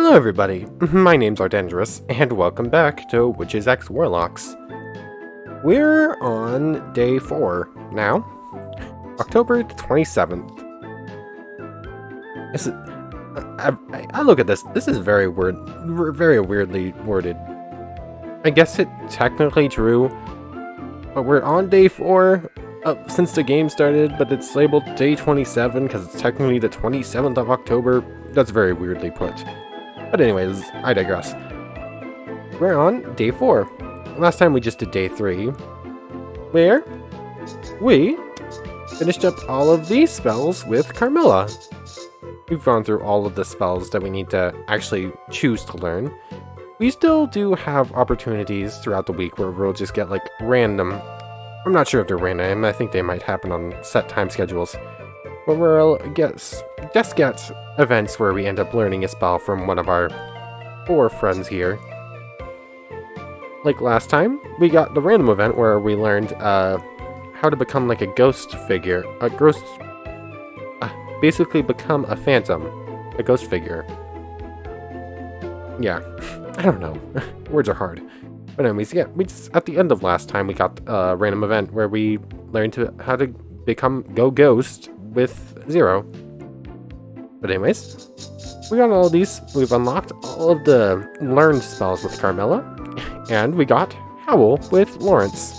Hello everybody, my name's Ardendrous, and welcome back to Witches X Warlocks. We're on day 4 now, October 27th. This is, I look at this is very weirdly worded. I guess it's technically true, but we're on day 4 since the game started, but it's labeled day 27 because it's technically the 27th of October. That's very weirdly put. But anyways, I digress. We're on day 4. Last time we just did day 3, where we finished up all of these spells with Carmilla. We've gone through all of the spells that we need to actually choose to learn. We still do have opportunities throughout the week where we'll just get like random. I'm not sure if they're random, I think they might happen on set time schedules. But we'll just get events where we end up learning a spell from one of our 4 friends here. Like last time, we got the random event where we learned how to become like a ghost figure. Basically become a phantom. A ghost figure. Yeah, I don't know. Words are hard. But anyways, yeah, at the end of last time, we got a random event where we learned how to go ghost with 0. But anyways, we got all these. We've unlocked all of the learned spells with Carmilla, and we got Howl with Lawrence.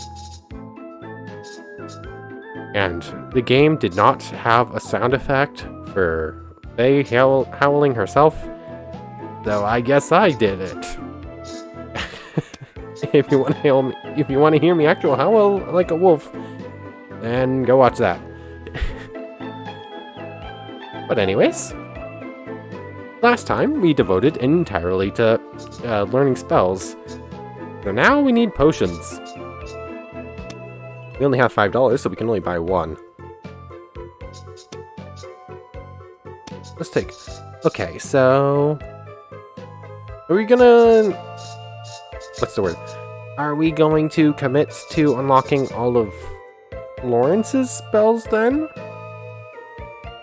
And the game did not have a sound effect for Fay howling herself, so I guess I did it. If you want to hear me actual howl like a wolf, then go watch that. But anyways, last time we devoted entirely to learning spells. So now we need potions. We only have $5, so we can only buy 1. Let's take... Okay, so... Are we gonna... What's the word? Are we going to commit to unlocking all of Lawrence's spells then?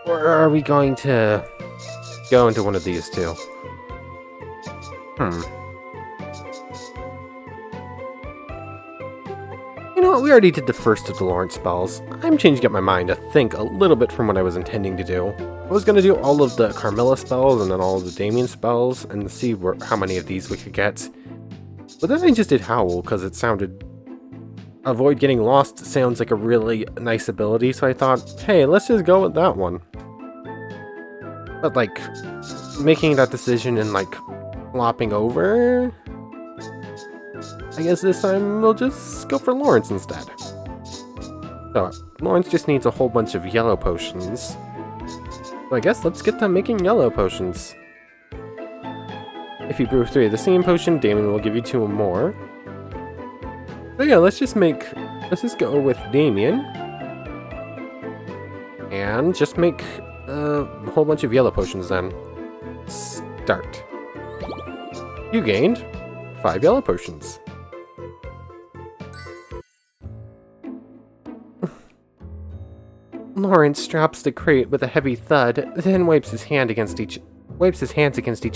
Or are we going to go into one of these two? You know what, we already did the first of the Lawrence spells. I'm changing up my mind to think a little bit from what I was intending to do. I was going to do all of the Carmilla spells and then all of the Damion spells and see how many of these we could get. But then I just did Howl because it sounded... Avoid getting lost sounds like a really nice ability, so I thought, hey, let's just go with that one. But like, making that decision and like, flopping over... I guess this time we'll just go for Lawrence instead. So, Lawrence just needs a whole bunch of yellow potions. So I guess let's get to making yellow potions. If you brew 3 of the same potion, Damion will give you 2 more. So yeah, let's just go with Damion. And just make a whole bunch of yellow potions then. Start. You gained 5 yellow potions. Lawrence drops the crate with a heavy thud, then wipes his hands against each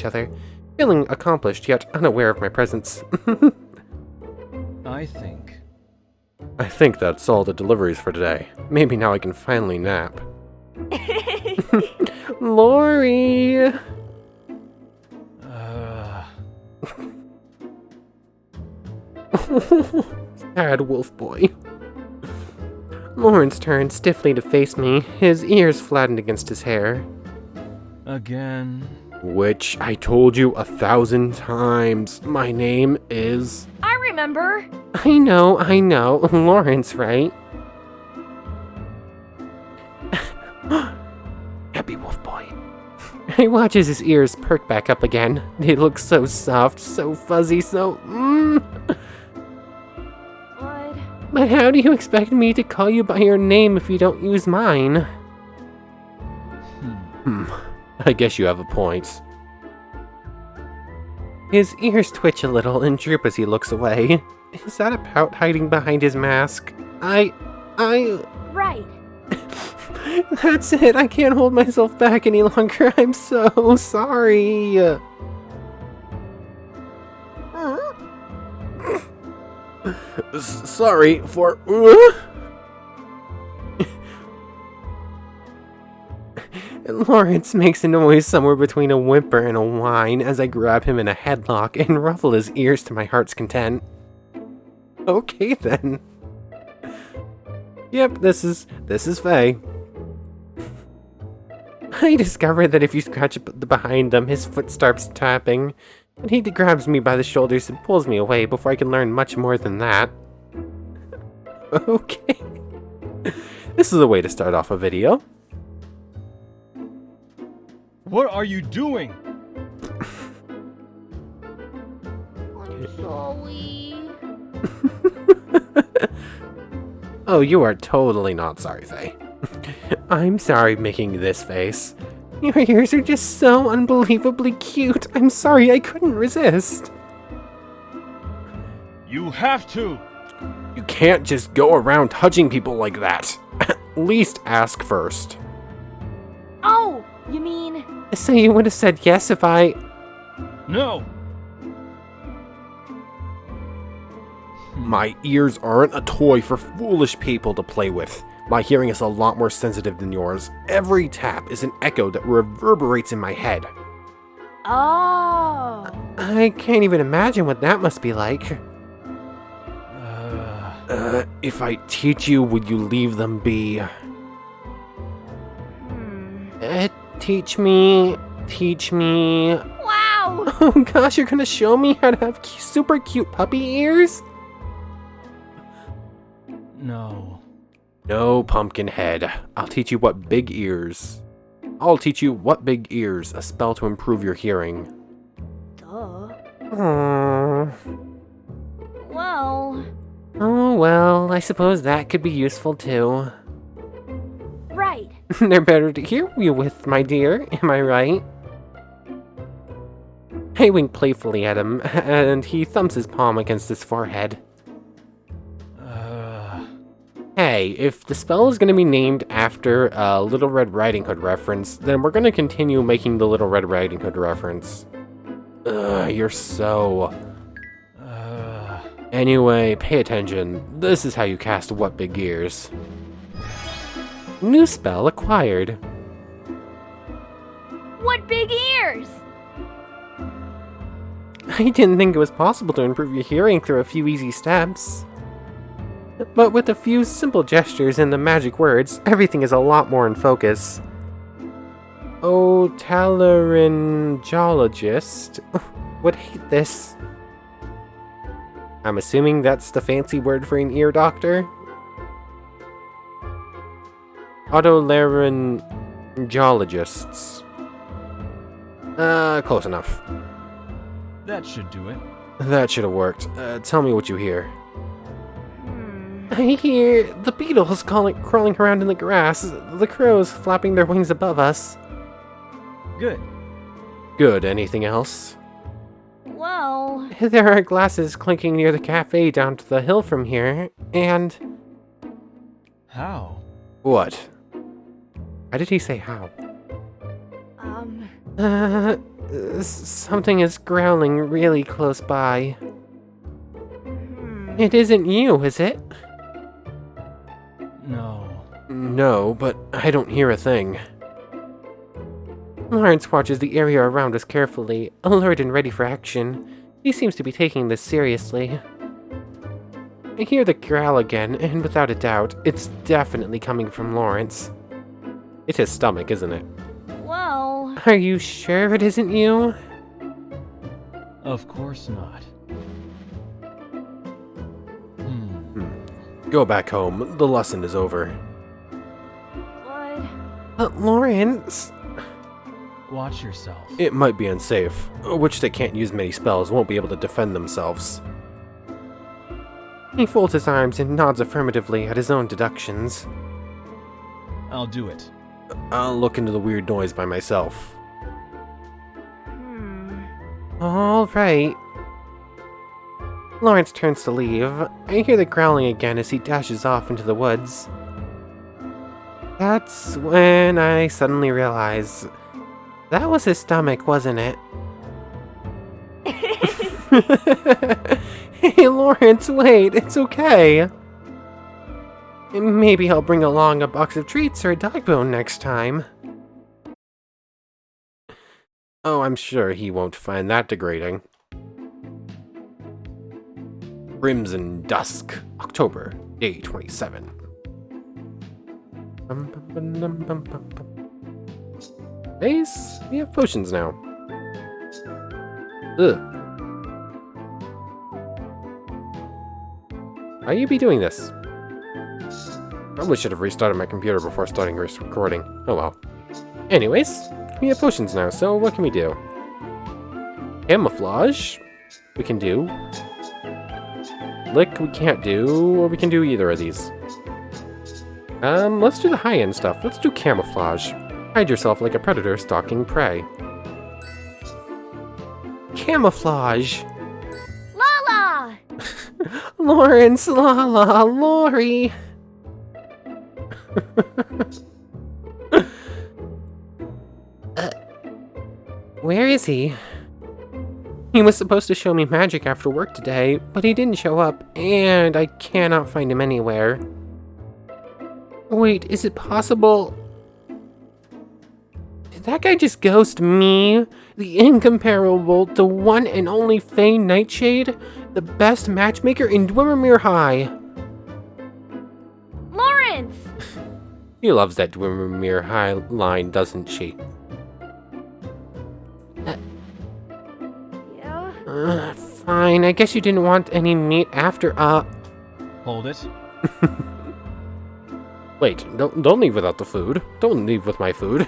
other, feeling accomplished yet unaware of my presence. I think that's all the deliveries for today. Maybe now I can finally nap. Lori! Sad wolf boy. Lawrence turned stiffly to face me, his ears flattened against his hair. Again? Which I told you 1,000 times. My name is... I remember. I know. Lawrence, right? Happy wolf boy. I watch as his ears perk back up again. They look so soft, so fuzzy, so... But how do you expect me to call you by your name if you don't use mine? I guess you have a point. His ears twitch a little and droop as he looks away. Is that a pout hiding behind his mask? Right. That's it, I can't hold myself back any longer, I'm so sorry. Sorry for... Lawrence makes a noise somewhere between a whimper and a whine as I grab him in a headlock and ruffle his ears to my heart's content. Okay then. Yep, this is Fay. I discover that if you scratch behind him, his foot starts tapping, and he grabs me by the shoulders and pulls me away before I can learn much more than that. Okay. This is a way to start off a video. What are you doing? I'm sorry. Oh, you are totally not sorry, Fay. I'm sorry making this face. Your ears are just so unbelievably cute. I'm sorry I couldn't resist. You have to! You can't just go around touching people like that. At least ask first. Oh, you mean... So you would have said yes if I... No! My ears aren't a toy for foolish people to play with. My hearing is a lot more sensitive than yours. Every tap is an echo that reverberates in my head. Oh. I can't even imagine what that must be like. If I teach you, would you leave them be? Teach me. Wow. Oh gosh, you're gonna show me how to have super cute puppy ears? No. No, Pumpkinhead. I'll teach you what big ears. I'll teach you what big ears, a spell to improve your hearing. Duh. Aww. Well... Oh well, I suppose that could be useful too. Right. They're better to hear you with, my dear, am I right? I wink playfully at him, and he thumps his palm against his forehead. Hey, if the spell is going to be named after a Little Red Riding Hood reference, then we're going to continue making the Little Red Riding Hood reference. Ugh, you're so... Anyway, pay attention. This is how you cast What Big Ears. New spell acquired. What big ears! I didn't think it was possible to improve your hearing through a few easy steps. But with a few simple gestures and the magic words, everything is a lot more in focus. Otolaryngologist would hate this. I'm assuming that's the fancy word for an ear doctor? Otolaryngologists. Close enough. That should do it. That should have worked. Tell me what you hear. I hear the beetles crawling around in the grass, the crows flapping their wings above us. Good. Good, anything else? Well... There are glasses clinking near the cafe down to the hill from here, and... How? What? Why did he say how? Something is growling really close by. It isn't you, is it? No. No, but I don't hear a thing. Lawrence watches the area around us carefully, alert and ready for action. He seems to be taking this seriously. I hear the growl again, and without a doubt, it's definitely coming from Lawrence. It's his stomach, isn't it? Well... Are you sure it isn't you? Of course not. Go back home. The lesson is over. What? Lawrence... Watch yourself. It might be unsafe. A witch that can't use many spells won't be able to defend themselves. He folds his arms and nods affirmatively at his own deductions. I'll do it. I'll look into the weird noise by myself. All right. Lawrence turns to leave. I hear the growling again as he dashes off into the woods. That's when I suddenly realize that was his stomach, wasn't it? Hey, Lawrence, wait, it's okay. Maybe I'll bring along a box of treats or a dog bone next time. Oh, I'm sure he won't find that degrading. Crimson Dusk, October, day 27. Nice, we have potions now. Ugh. Why you be doing this? Probably should have restarted my computer before starting this recording. Oh well. Anyways, we have potions now, so what can we do? Camouflage, we can do. Lick, we can't do, or we can do either of these. Let's do the high-end stuff. Let's do camouflage. Hide yourself like a predator stalking prey. Camouflage! Lala! Lawrence, Lala, Lori! Where is he? He was supposed to show me magic after work today, but he didn't show up, and I cannot find him anywhere. Wait, is it possible? Did that guy just ghost me? The incomparable, the one and only Fay Nightshade? The best matchmaker in Dwemermere High. Lawrence! He loves that Dwemermere High line, doesn't she? Yeah? Fine, I guess you didn't want any meat after, Hold it. Wait, don't leave without the food. Don't leave with my food.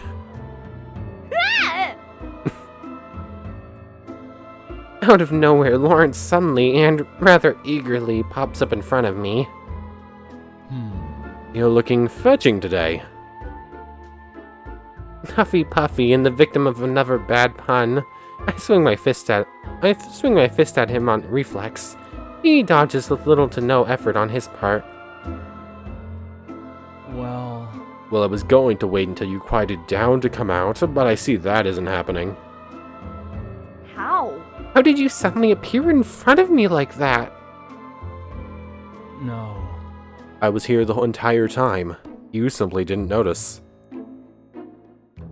Ah! Out of nowhere, Lawrence suddenly and rather eagerly pops up in front of me. You're looking fetching today. Huffy Puffy and the victim of another bad pun. I swing my fist at him on reflex. He dodges with little to no effort on his part. Well, I was going to wait until you quieted down to come out, but I see that isn't happening. How? How did you suddenly appear in front of me like that? no. I was here the entire time. You simply didn't notice.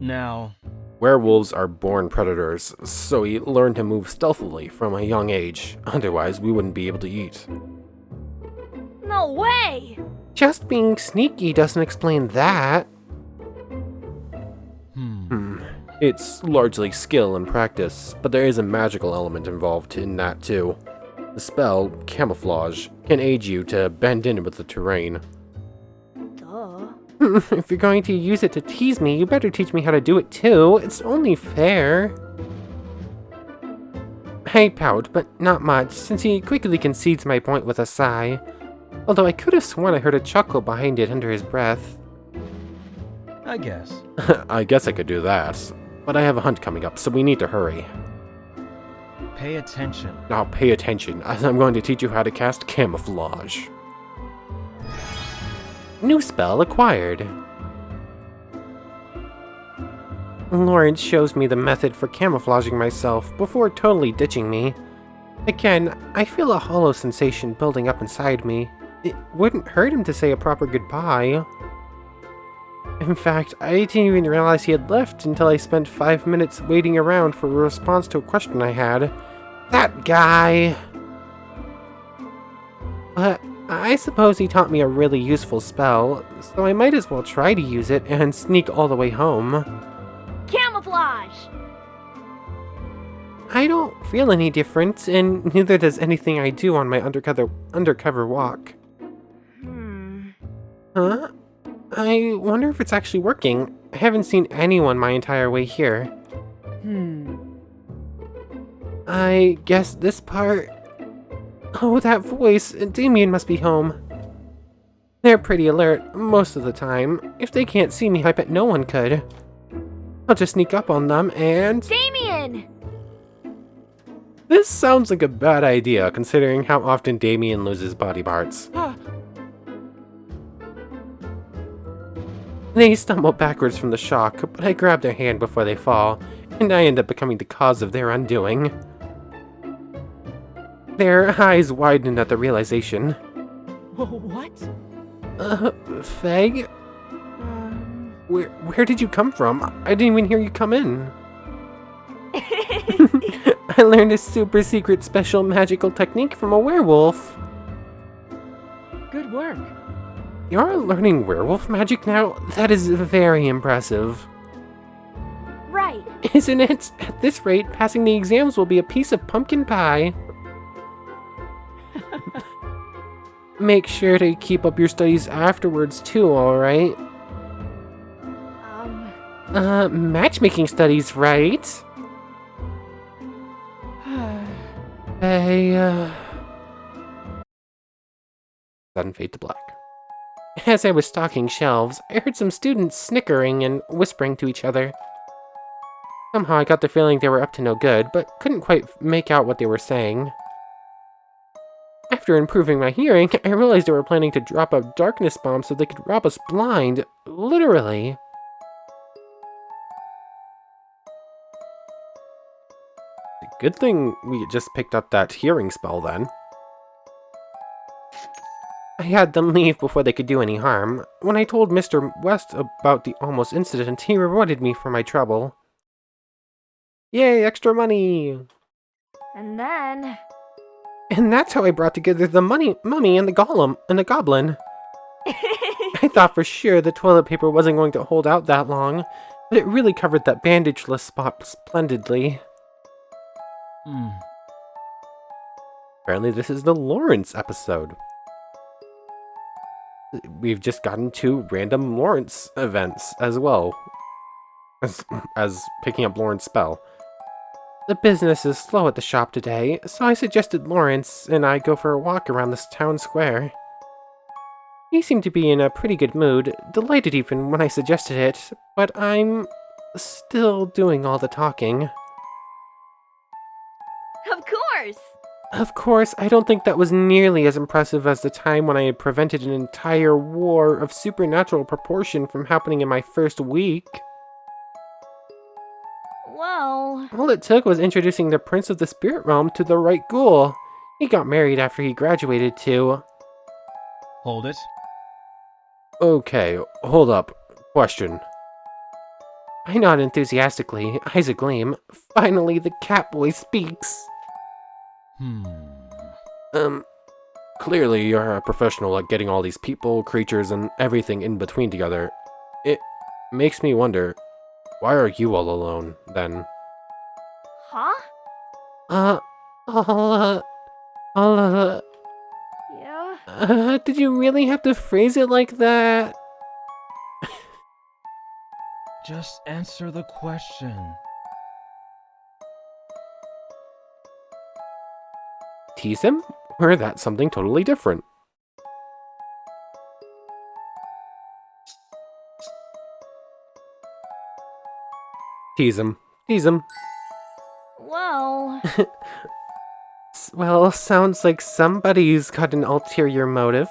Now, Werewolves are born predators, so we learn to move stealthily from a young age. Otherwise, we wouldn't be able to eat. No way! Just being sneaky doesn't explain that. It's largely skill and practice, but there is a magical element involved in that too. The spell, Camouflage, can aid you to blend in with the terrain. Duh. If you're going to use it to tease me, you better teach me how to do it too. It's only fair. I pout, but not much, since he quickly concedes my point with a sigh. Although I could have sworn I heard a chuckle behind it under his breath. I guess. I guess I could do that. But I have a hunt coming up, so we need to hurry. Pay attention. Now pay attention, as I'm going to teach you how to cast Camouflage. New spell acquired. Lawrence shows me the method for camouflaging myself before totally ditching me. Again, I feel a hollow sensation building up inside me. It wouldn't hurt him to say a proper goodbye. In fact, I didn't even realize he had left until I spent 5 minutes waiting around for a response to a question I had. That guy! But I suppose he taught me a really useful spell, so I might as well try to use it and sneak all the way home. Camouflage! I don't feel any different, and neither does anything I do on my undercover walk. Huh? I wonder if it's actually working. I haven't seen anyone my entire way here. I guess this part... Oh, that voice! Damion must be home. They're pretty alert most of the time. If they can't see me, I bet no one could. I'll just sneak up on them and... Damion! This sounds like a bad idea, considering how often Damion loses body parts. They stumble backwards from the shock, but I grab their hand before they fall, and I end up becoming the cause of their undoing. Their eyes widened at the realization. What? Fay? Where did you come from? I didn't even hear you come in. I learned a super secret special magical technique from a werewolf. Good work. You're learning werewolf magic now? That is very impressive. Right. Isn't it? At this rate, passing the exams will be a piece of pumpkin pie. Make sure to keep up your studies afterwards too, alright? Matchmaking studies, right? Sudden fade to black. As I was stocking shelves, I heard some students snickering and whispering to each other. Somehow I got the feeling they were up to no good, but couldn't quite make out what they were saying. After improving my hearing, I realized they were planning to drop a darkness bomb so they could rob us blind. Literally. Good thing we just picked up that hearing spell then. I had them leave before they could do any harm. When I told Mr. West about the almost incident, he rewarded me for my trouble. Yay, extra money! And then... And that's how I brought together the mummy and the golem and the goblin. I thought for sure the toilet paper wasn't going to hold out that long, but it really covered that bandageless spot splendidly. Apparently this is the Lawrence episode. We've just gotten 2 random Lawrence events as well as picking up Lawrence spell. The business is slow at the shop today, so I suggested Lawrence and I go for a walk around this town square. He seemed to be in a pretty good mood, delighted even when I suggested it, but I'm still doing all the talking. Of course! Of course, I don't think that was nearly as impressive as the time when I had prevented an entire war of supernatural proportion from happening in my first week. Well... All it took was introducing the Prince of the Spirit Realm to the right ghoul. He got married after he graduated too. Hold it. Okay, hold up. Question. I nod enthusiastically, eyes agleam. Finally, the Catboy speaks. Clearly you're a professional at getting all these people, creatures, and everything in between together. It makes me wonder, why are you all alone, then? Huh? Yeah? Did you really have to phrase it like that? Just answer the question. Tease him? Or that's something totally different? Tease him. Tease him. Well... Well, sounds like somebody's got an ulterior motive.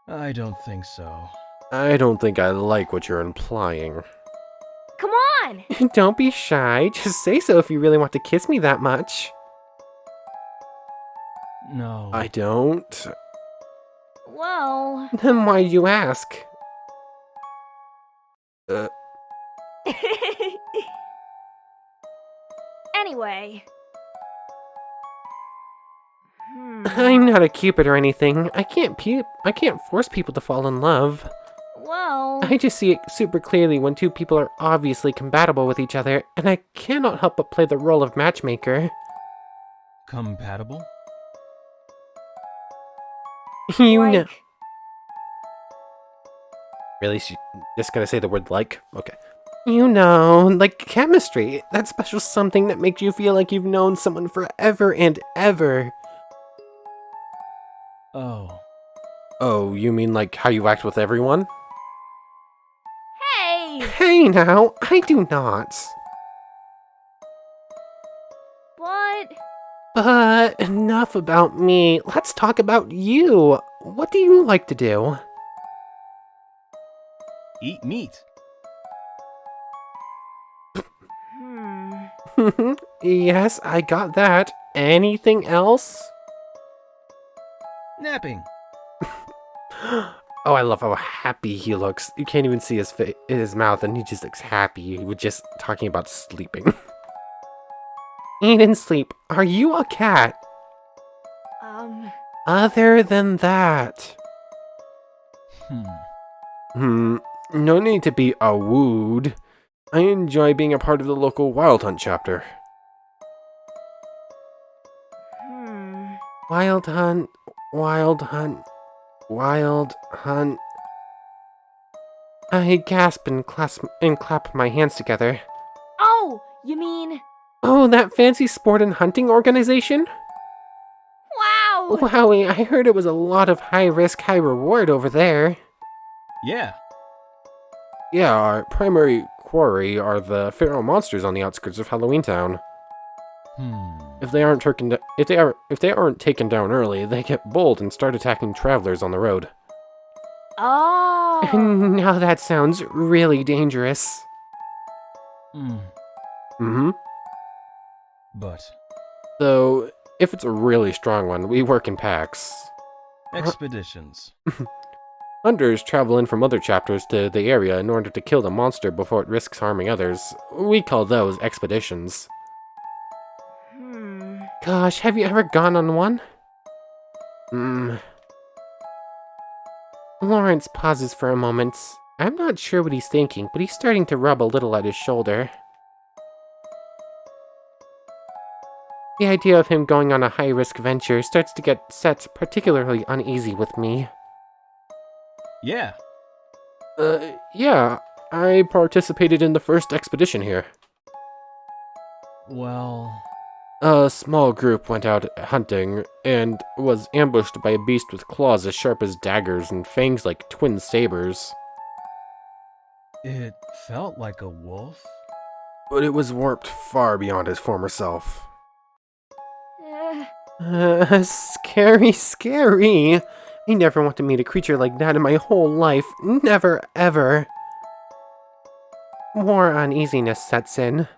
I don't think so. I don't think I like what you're implying. Come on! Don't be shy. Just say so if you really want to kiss me that much. No. I don't. Well... Then why'd you ask? Anyway... I'm not a cupid or anything. I can't force people to fall in love. Well... I just see it super clearly when 2 people are obviously compatible with each other, and I cannot help but play the role of matchmaker. Compatible? You know. like... Really? She just gonna say the word like? Okay. You know, like chemistry. That special something that makes you feel like you've known someone forever and ever. Oh. Oh, you mean like how you act with everyone? Hey! Hey now, I do not. But enough about me. Let's talk about you. What do you like to do? Eat meat. Yes, I got that. Anything else? Napping. Oh, I love how happy he looks. You can't even see his mouth, and he just looks happy. We're just talking about sleeping. Eat and sleep. Are you a cat? Other than that. No need to be a wooed. I enjoy being a part of the local Wild Hunt chapter. Wild Hunt, Wild Hunt, Wild Hunt. I gasp and clap my hands together. Oh, you mean... Oh, that fancy sport and hunting organization? Wow! Wowie, I heard it was a lot of high risk, high reward over there. Yeah. Yeah, our primary quarry are the feral monsters on the outskirts of Halloween Town. If they aren't taken down early, they get bold and start attacking travelers on the road. Oh! Now that sounds really dangerous. But Though, if it's a really strong one, we work in packs. expeditions. Hunters travel in from other chapters to the area in order to kill the monster before it risks harming others. We call those expeditions. Gosh, have you ever gone on one? Lawrence pauses for a moment. I'm not sure what he's thinking, but he's starting to rub a little at his shoulder. The idea of him going on a high-risk venture starts to get set particularly uneasy with me. Yeah. Yeah, I participated in the first expedition here. Well... A small group went out hunting and was ambushed by a beast with claws as sharp as daggers and fangs like twin sabers. It felt like a wolf. But it was warped far beyond his former self. Scary, scary. I never want to meet a creature like that in my whole life. Never, ever. More uneasiness sets in.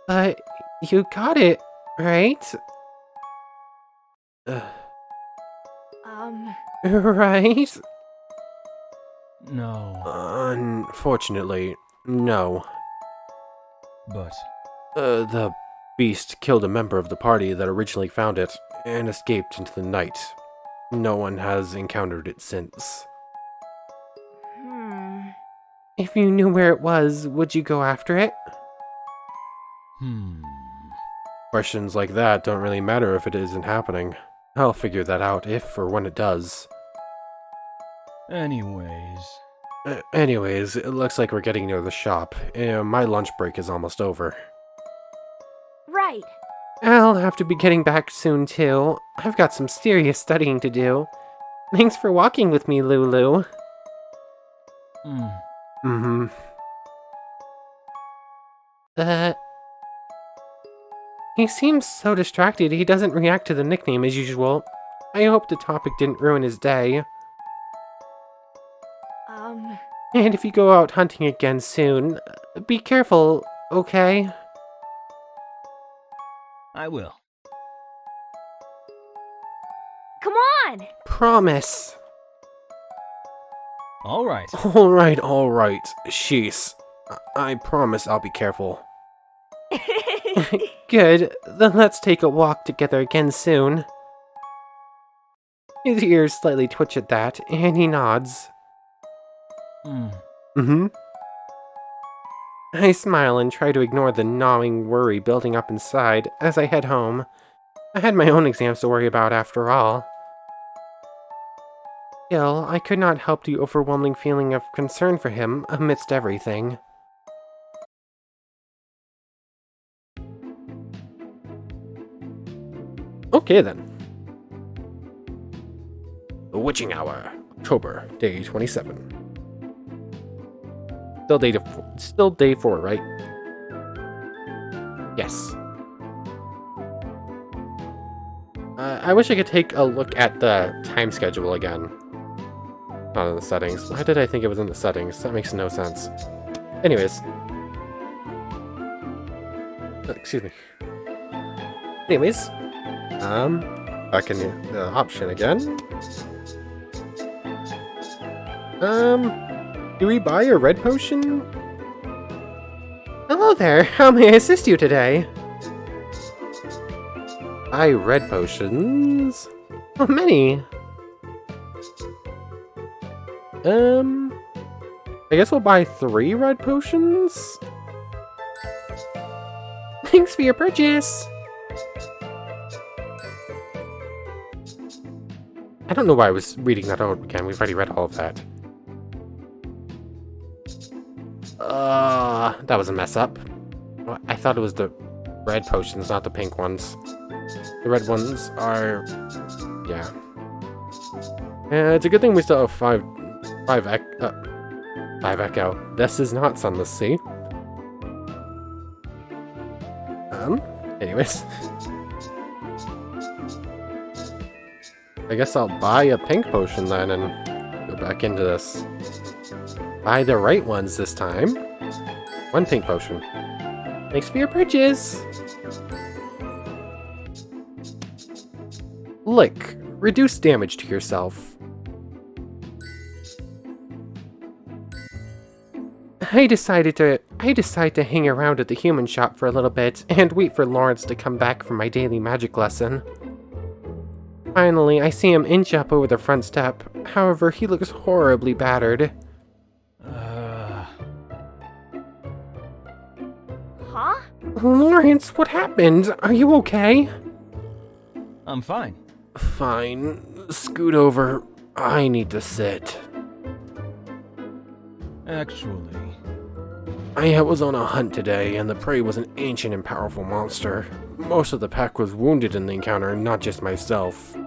But you got it, right? Right? No. Unfortunately, no. But... The beast killed a member of the party that originally found it and escaped into the night. No one has encountered it since. If you knew where it was, would you go after it? Questions like that don't really matter if it isn't happening. I'll figure that out if or when it does. Anyways, it looks like we're getting near the shop, and my lunch break is almost over. Right. I'll have to be getting back soon, too. I've got some serious studying to do. Thanks for walking with me, Lulu. He seems so distracted he doesn't react to the nickname as usual. I hope the topic didn't ruin his day. And if you go out hunting again soon, be careful, okay? I will. Come on! Promise. Alright. Alright. Sheesh. I promise I'll be careful. Good, then let's take a walk together again soon. His ears slightly twitch at that, and he nods. I smile and try to ignore the gnawing worry building up inside as I head home. I had my own exams to worry about after all. Still, I could not help the overwhelming feeling of concern for him amidst everything. Okay then. The Witching Hour, October, day 27. Still day 4, right? Yes. I wish I could take a look at the time schedule again. Not in the settings. Why did I think it was in the settings? That makes no sense. Anyways. Excuse me. Anyways, back in the option again. Do we buy a red potion? Hello there, how may I assist you today? Buy red potions? Oh, many. I guess we'll buy 3 red potions? Thanks for your purchase! I don't know why I was reading that out again. We've already read all of that. That was a mess up. I thought it was the red potions, not the pink ones. The red ones are... yeah. It's a good thing we still have 5 echo. This is not Sunless Sea. Anyways. I guess I'll buy a pink potion then and go back into this. Buy the right ones this time. 1 pink potion. Thanks for your purchase! Lick. Reduce damage to yourself. I decided to hang around at the human shop for a little bit and wait for Lawrence to come back from my daily magic lesson. Finally, I see him inch up over the front step. However, he looks horribly battered. Huh? Lawrence, what happened? Are you okay? I'm fine. Fine. Scoot over. I need to sit. Actually... I was on a hunt today, and the prey was an ancient and powerful monster. Most of the pack was wounded in the encounter, not just myself.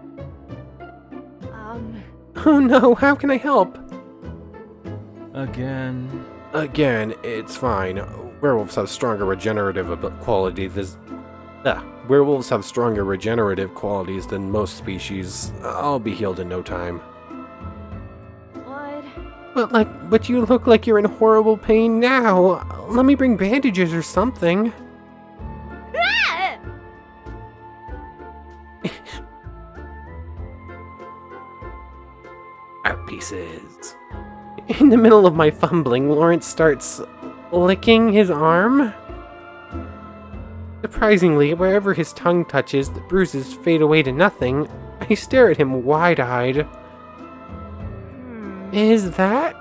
Oh no, how can I help? Again... Again, it's fine. Werewolves have stronger regenerative qualities. Werewolves have stronger regenerative qualities than most species. I'll be healed in no time. What? But you look like you're in horrible pain now. Let me bring bandages or something. Ah! Art pieces. In the middle of my fumbling, Lawrence starts licking his arm. Surprisingly, wherever his tongue touches, the bruises fade away to nothing. I stare at him wide-eyed. Is that?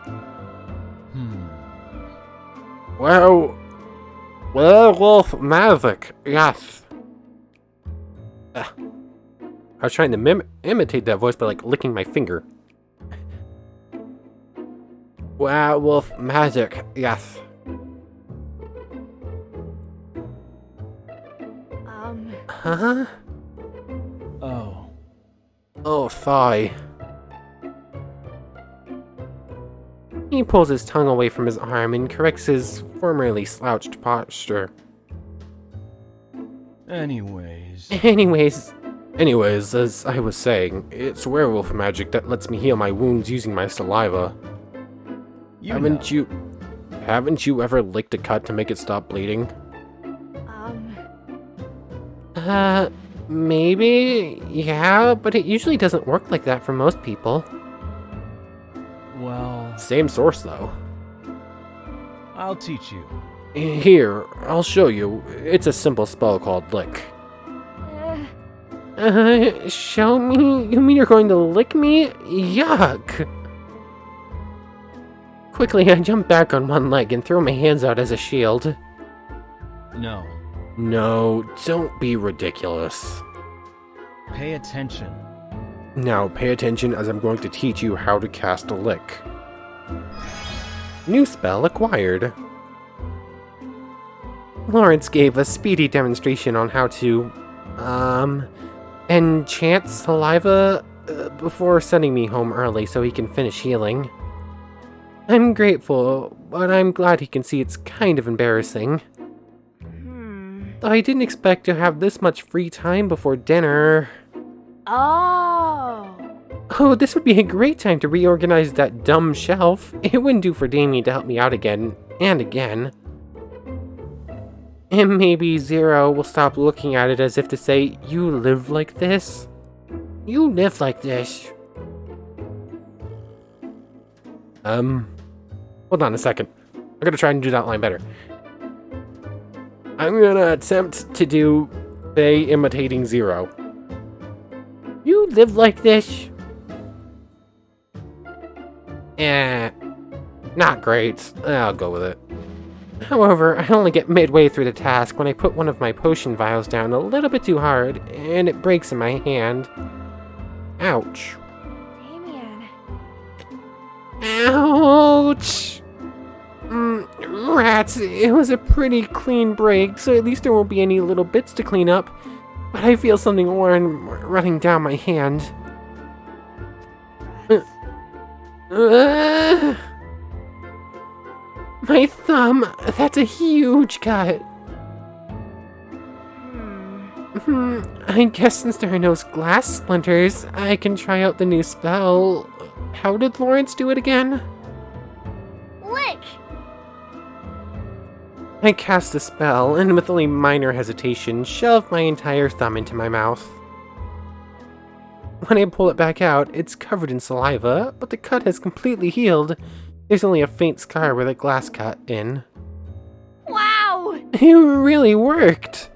Well, werewolf magic, yes. I was trying to imitate that voice by, licking my finger. Werewolf magic, yes. Huh? Oh, Fay. He pulls his tongue away from his arm and corrects his formerly slouched posture. Anyways, as I was saying, it's werewolf magic that lets me heal my wounds using my saliva. Haven't you ever licked a cut to make it stop bleeding? Maybe, yeah, but it usually doesn't work like that for most people. Well... Same source, though. I'll teach you. Here, I'll show you. It's a simple spell called Lick. Show me? You mean you're going to lick me? Yuck! Quickly, I jump back on one leg and throw my hands out as a shield. No. No, don't be ridiculous. Pay attention. Now, pay attention as I'm going to teach you how to cast a lick. New spell acquired. Lawrence gave a speedy demonstration on how to, enchant saliva before sending me home early so he can finish healing. I'm grateful, but I'm glad he can see it's kind of embarrassing. I didn't expect to have this much free time before dinner. Oh, this would be a great time to reorganize that dumb shelf. It wouldn't do for Damion to help me out again and again. And maybe Zero will stop looking at it as if to say, you live like this? You live like this. Hold on a second. I'm gonna try and do that line better. I'm gonna attempt to do Fay imitating Zero. You live like this? Not great. I'll go with it. However, I only get midway through the task when I put one of my potion vials down a little bit too hard, and it breaks in my hand. Ouch. Damion. Ouch! Rats, it was a pretty clean break, so at least there won't be any little bits to clean up. But I feel something warm running down my hand. My thumb, that's a huge cut. I guess since there are no glass splinters, I can try out the new spell. How did Lawrence do it again? Lick! I cast a spell, and with only minor hesitation, shoved my entire thumb into my mouth. When I pull it back out, it's covered in saliva, but the cut has completely healed. There's only a faint scar where the glass cut in. Wow! It really worked!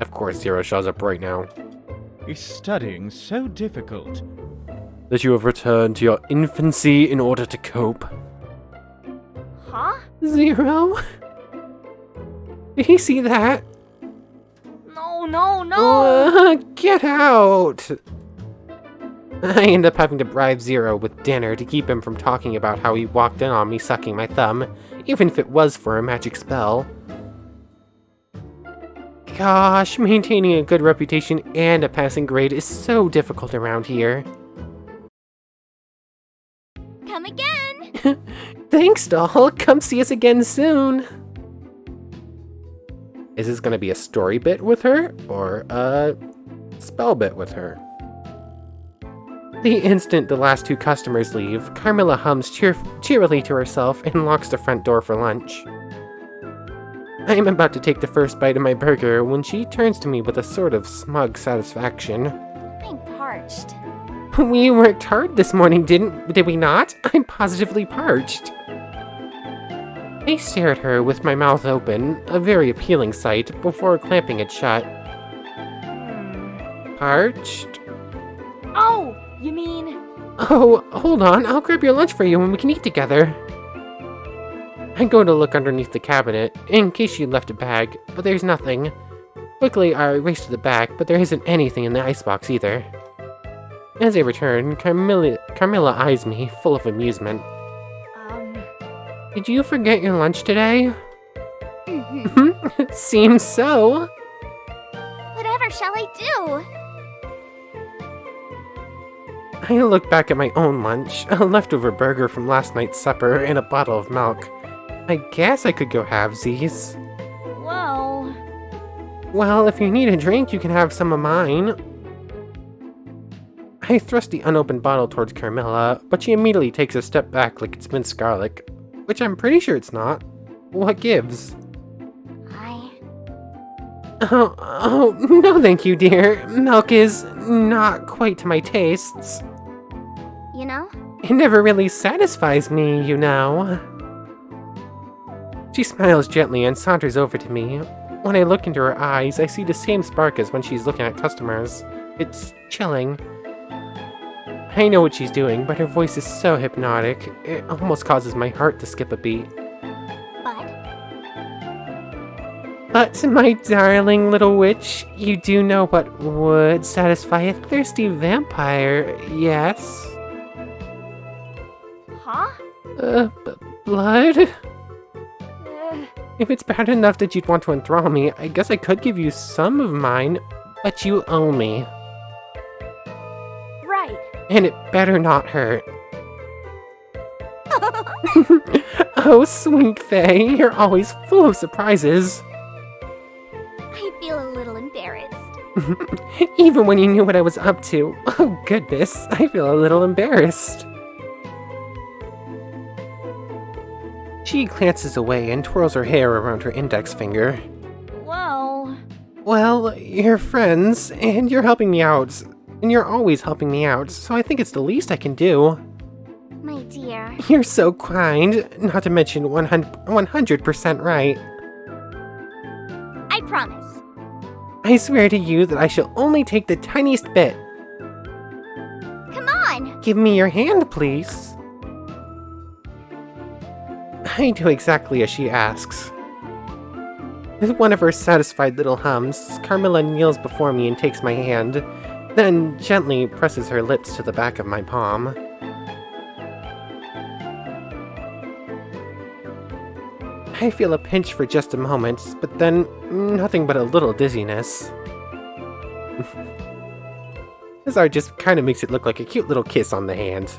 Of course Zero shows up right now. Is studying so difficult? That you have returned to your infancy in order to cope. Huh? Zero? Did he see that? No! Get out! I end up having to bribe Zero with dinner to keep him from talking about how he walked in on me sucking my thumb, even if it was for a magic spell. Gosh, maintaining a good reputation and a passing grade is so difficult around here. Come again! Thanks, doll. Come see us again soon. Is this gonna be a story bit with her, or a spell bit with her? The instant the last two customers leave, Carmilla hums cheerily to herself and locks the front door for lunch. I am about to take the first bite of my burger when she turns to me with a sort of smug satisfaction. I'm parched. We worked hard this morning, did we not? I'm positively parched. I stare at her with my mouth open, a very appealing sight, before clamping it shut. Parched? Oh, you mean... Oh, hold on, I'll grab your lunch for you and we can eat together. I go to look underneath the cabinet, in case she left a bag, but there's nothing. Quickly, I race to the back, but there isn't anything in the icebox either. As I return, Carmilla eyes me, full of amusement. Did you forget your lunch today? Seems so. Whatever shall I do? I look back at my own lunch, a leftover burger from last night's supper, and a bottle of milk. I guess I could go halvesies. Well, if you need a drink, you can have some of mine. I thrust the unopened bottle towards Carmilla, but she immediately takes a step back like it's minced garlic, which I'm pretty sure it's not. What gives? Oh, no thank you, dear. Milk is not quite to my tastes. You know? It never really satisfies me, you know. She smiles gently and saunters over to me. When I look into her eyes, I see the same spark as when she's looking at customers. It's chilling. I know what she's doing, but her voice is so hypnotic, it almost causes my heart to skip a beat. But, my darling little witch, you do know what would satisfy a thirsty vampire, yes? Huh? Blood? If it's bad enough that you'd want to enthrall me, I guess I could give you some of mine, but you owe me. Right. And it better not hurt. Oh, sweet Fay, you're always full of surprises. I feel a little embarrassed. Even when you knew what I was up to. Oh goodness, I feel a little embarrassed. She glances away and twirls her hair around her index finger. Whoa. Well, you're friends, and you're helping me out. And you're always helping me out, so I think it's the least I can do. My dear. You're so kind, not to mention 100% right. I promise. I swear to you that I shall only take the tiniest bit. Come on. Give me your hand, please. I do exactly as she asks. With one of her satisfied little hums, Carmilla kneels before me and takes my hand, then gently presses her lips to the back of my palm. I feel a pinch for just a moment, but then nothing but a little dizziness. This art just kind of makes it look like a cute little kiss on the hand.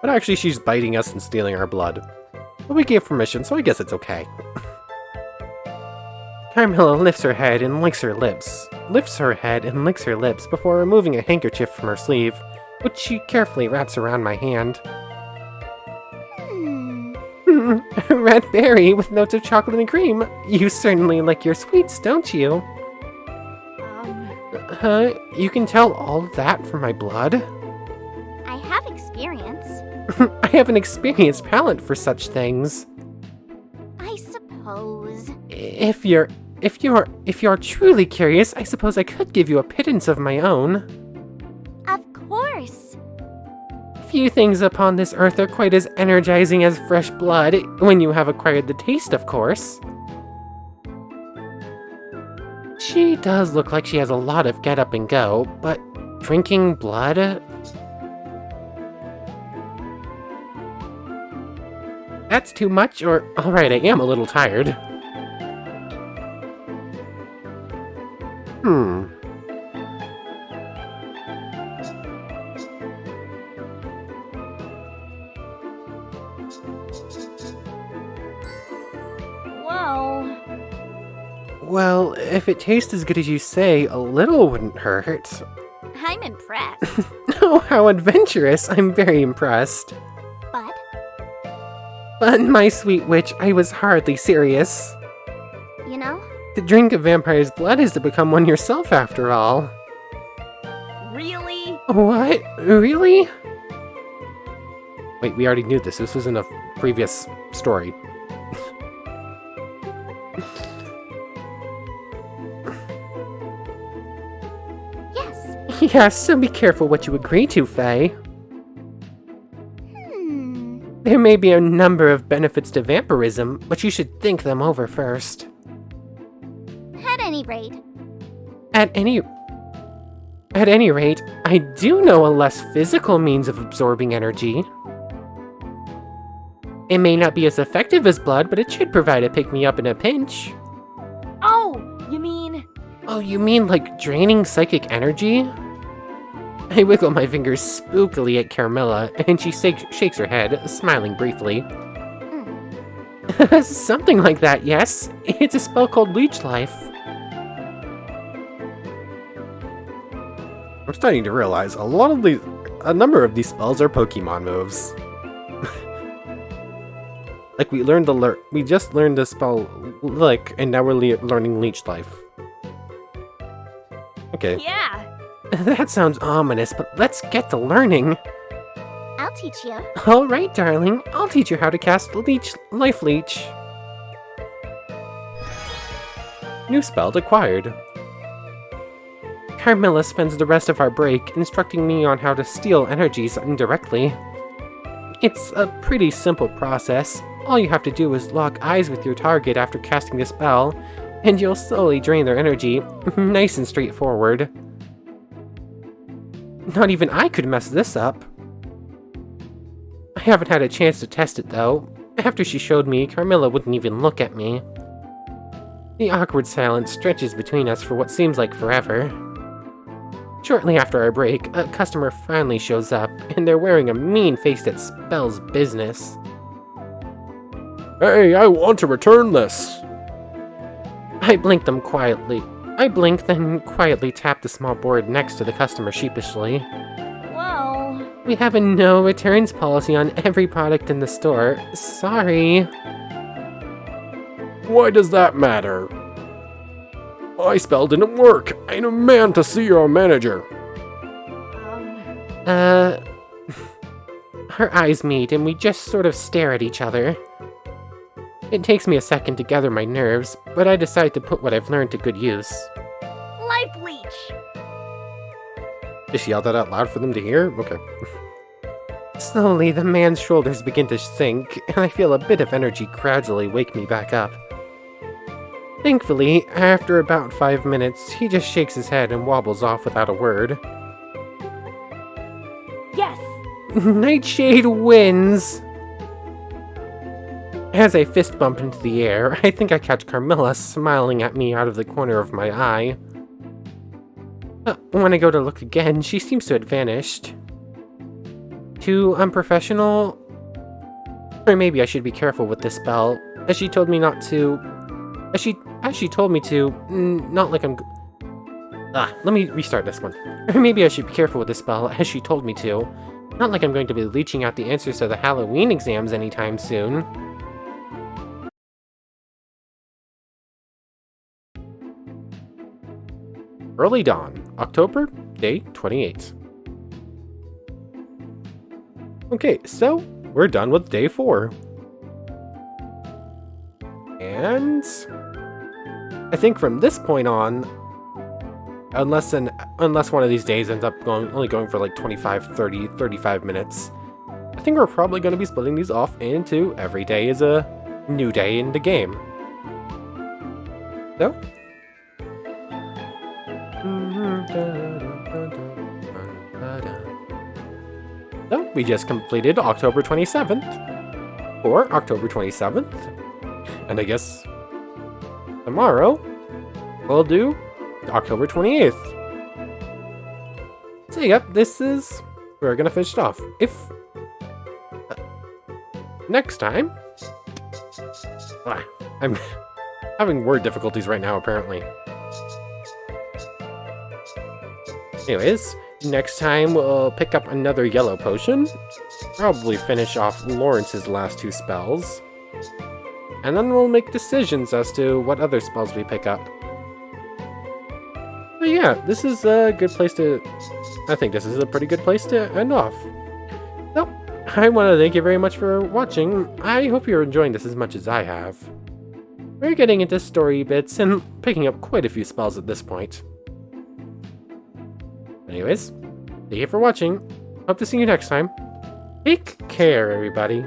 But actually she's biting us and stealing our blood. But we gave permission, so I guess it's okay. Carmilla lifts her head and licks her lips. Before removing a handkerchief from her sleeve, which she carefully wraps around my hand. Red berry with notes of chocolate and cream. You certainly like your sweets, don't you? You can tell all that from my blood? I have experience. I have an experienced palate for such things. I suppose. If you're truly curious, I suppose I could give you a pittance of my own. Of course. Few things upon this earth are quite as energizing as fresh blood, when you have acquired the taste, of course. She does look like she has a lot of get up and go, but drinking blood? That's too much, or alright, I am a little tired. Whoa. Well, if it tastes as good as you say, a little wouldn't hurt. I'm impressed. Oh, how adventurous! I'm very impressed. But, my sweet witch, I was hardly serious. You know? To drink a vampire's blood is to become one yourself, after all. Really? What? Really? Wait, we already knew this. This was in a previous story. Yes. Yes, so be careful what you agree to, Fay. There may be a number of benefits to vampirism, but you should think them over first. At any rate. At any rate, I do know a less physical means of absorbing energy. It may not be as effective as blood, but it should provide a pick-me-up in a pinch. Oh, you mean... Oh, you mean like draining psychic energy? I wiggle my fingers spookily at Carmilla, and she shakes her head, smiling briefly. Something like that, yes. It's a spell called Leech Life. I'm starting to realize a number of these spells are Pokemon moves. Like we just learned the spell Lick, and now we're learning Leech Life. Okay. Yeah. That sounds ominous, but let's get to learning. I'll teach you. Alright, darling. I'll teach you how to cast Life Leech. New spell acquired. Carmilla spends the rest of our break instructing me on how to steal energies indirectly. It's a pretty simple process. All you have to do is lock eyes with your target after casting the spell, and you'll slowly drain their energy. Nice and straightforward. Not even I could mess this up. I haven't had a chance to test it, though. After she showed me, Carmilla wouldn't even look at me. The awkward silence stretches between us for what seems like forever. Shortly after our break, a customer finally shows up, and they're wearing a mean face that spells business. Hey, I want to return this! I blink, then quietly tap the small board next to the customer sheepishly. Whoa. We have a no returns policy on every product in the store. Sorry. Why does that matter? My spell didn't work. I demand to see your manager. Our eyes meet and we just sort of stare at each other. It takes me a second to gather my nerves, but I decide to put what I've learned to good use. Life leech! Just yell that out loud for them to hear? Okay. Slowly, the man's shoulders begin to sink, and I feel a bit of energy gradually wake me back up. Thankfully, after about 5 minutes, he just shakes his head and wobbles off without a word. Yes! Nightshade wins! As I fist bump into the air, I think I catch Carmilla smiling at me out of the corner of my eye. When I go to look again, she seems to have vanished. Too unprofessional? Or maybe I should be careful with this spell, as she told me not to... As she told me to, not like I'm... let me restart this one. Or maybe I should be careful with this spell, as she told me to. Not like I'm going to be leeching out the answers to the Halloween exams anytime soon. Early Dawn, October, day 28. Okay, so we're done with day 4. And I think from this point on, unless one of these days ends up only going for like 25, 30, 35 minutes, I think we're probably going to be splitting these off into every day is a new day in the game. So, we just completed October 27th, or October 27th, and I guess tomorrow we'll do October 28th. So yep, we're gonna finish it off. If next time, I'm having word difficulties right now apparently. Anyways, next time we'll pick up another yellow potion, probably finish off Lawrence's last 2 spells, and then we'll make decisions as to what other spells we pick up. But yeah, this is a good place to... I think this is a pretty good place to end off. So, I want to thank you very much for watching. I hope you're enjoying this as much as I have. We're getting into story bits and picking up quite a few spells at this point. Anyways, thank you for watching. Hope to see you next time. Take care, everybody.